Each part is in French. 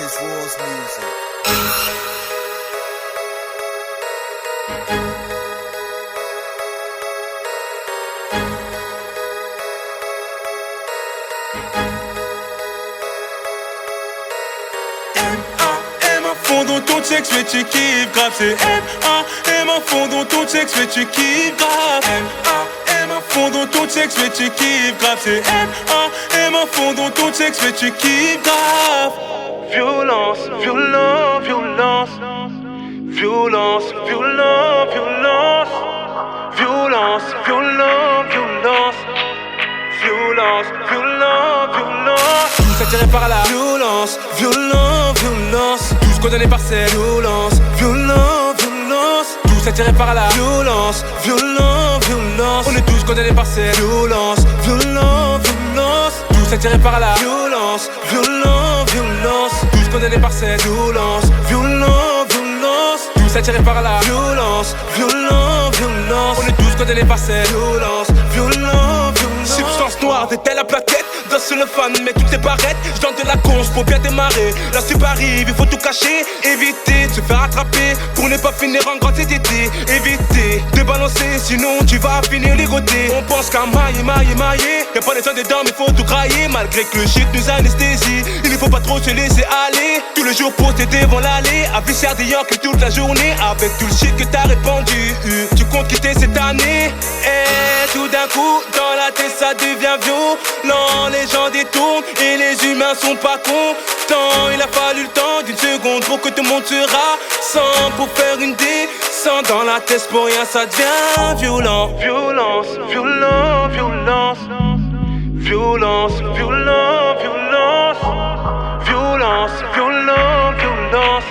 This war's music. M.A.M à fond dans ton check, je tu kiffes grave. C'est M.A.M à fond dans ton check, je tu kiffes grave. M.A.M à fond dans ton check, je tu kiffes grave. C'est M.A.M à fond dans ton check, je tu kiffes grave. Violence, violence, violence. Violence, violence, violence. Violence, violence, violence. Violence, violence, violence. Tous attirés par la violence, violence, violence. Tous condamnés par cette violence, violence, violence. Tous attirés par la violence, violence, violence. On est tous condamnés par cette violence, violence, violence. Tous attirés par la violence, violence, violence. Tous condamnés par cette violence, violence, violence. Tous attirés par la violence, violence, violence. On est tous condamnés par cette violence, violence, violence. Substance noire, t'es la plaquette. Danse sur le fan, mais toutes tes barrettes. Je donne de la conche pour bien démarrer. La sup arrive, il faut tout cacher. Éviter de se faire attraper pour ne pas finir en grand cet été. Éviter de balancer, sinon tu vas finir ligoté. On pense qu'à mailler, y'a pas les seins dedans, mais faut tout grailler. Malgré que le shit nous anesthésie, il ne faut pas trop se laisser aller. Tous les jours posté devant l'allée, à Vissère des York toute la journée. Avec tout le shit que t'as répandu, tu comptes quitter cette année. Et tout d'un coup, dans la tête ça devient violent. Les gens détournent et les humains sont pas contents. Il a fallu le temps d'une seconde pour que tout le monde se rassemble pour faire une descente. Dans la tête pour rien ça devient violent. Violence, violence, violence. Violence, violence, violence. Violence, violence, violence.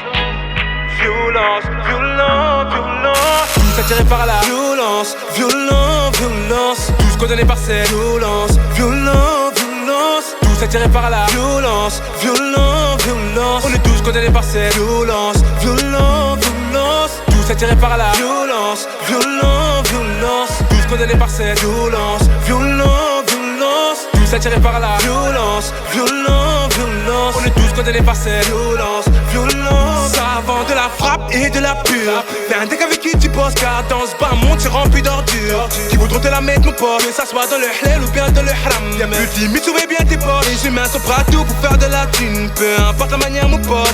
Violence, violence, violence. Tous attirés par la violence, violence, violence. Tous condamnés par cette violence, violence, violence. Tous attirés par la violence, violence, violence. On est tous condamnés par cette violence, violence, violence. Tous attirés par la violence, violence, violence. Tous condamnés par cette violence, violence, violence. Tous attirés par la violence, violence, violence. On est tous condamnés par cette violence, violence. Ça vend de la frappe et de la pure. Fais un deck avec qui tu bosses, car dans ce bas monde c'est rempli d'ordures. Qui voudront te la mettre mon pote, que ça soit dans le halal ou bien dans le haram. Plus limite, sauver bien tes potes. Les humains sont prêts à tout pour faire de la thune. Peu importe la manière mon pote.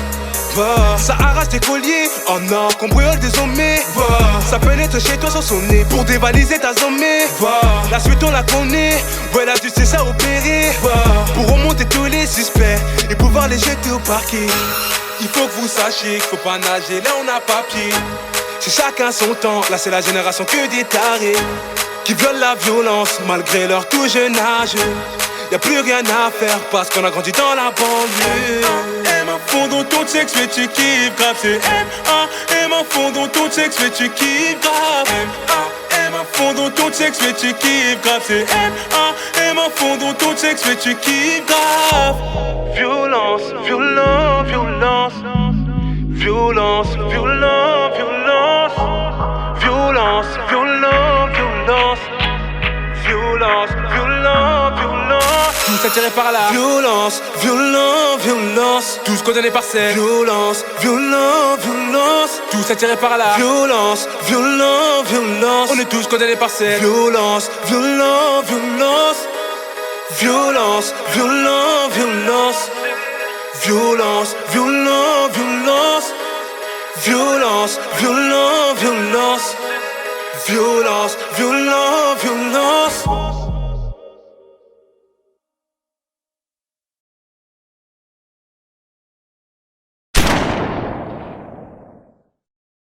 Ça arrache des colliers en or qu'on brûle des sommets. Ça pénètre chez toi sans sonner pour dévaliser ta sommée. La suite on la connaît, ouais la justice a opéré. Pour remonter tous les suspects et pouvoir les jeter au parquet. Il faut que vous sachiez qu'il faut pas nager, là on a pas pied. C'est chacun son temps, là c'est la génération que des tarés qui violent la violence malgré leur tout jeune âge. Y'a plus rien à faire parce qu'on a grandi dans la banlieue. M à fond dans ton texte, mais tu kiffes grave. C'est M à fond dans ton texte, mais tu kiffes grave. M à fond dans ton texte, mais tu kiffes grave. C'est M à fond dans ton texte, mais tu kiffes grave. Violence, violence, violence. Violence, violence, violence. Violence, violence, violence. Violence, violence, violence. Tous attirés par la violence, violence, violence. Tous condamnés par cette violence, violence, violence. Tous attirés par la violence, violence, violence. On est tous condamnés par cette violence, violence, violence. Violence, violence, violence. Violence, violence, violence. Violence, violence, violence. Violence, violence, violence.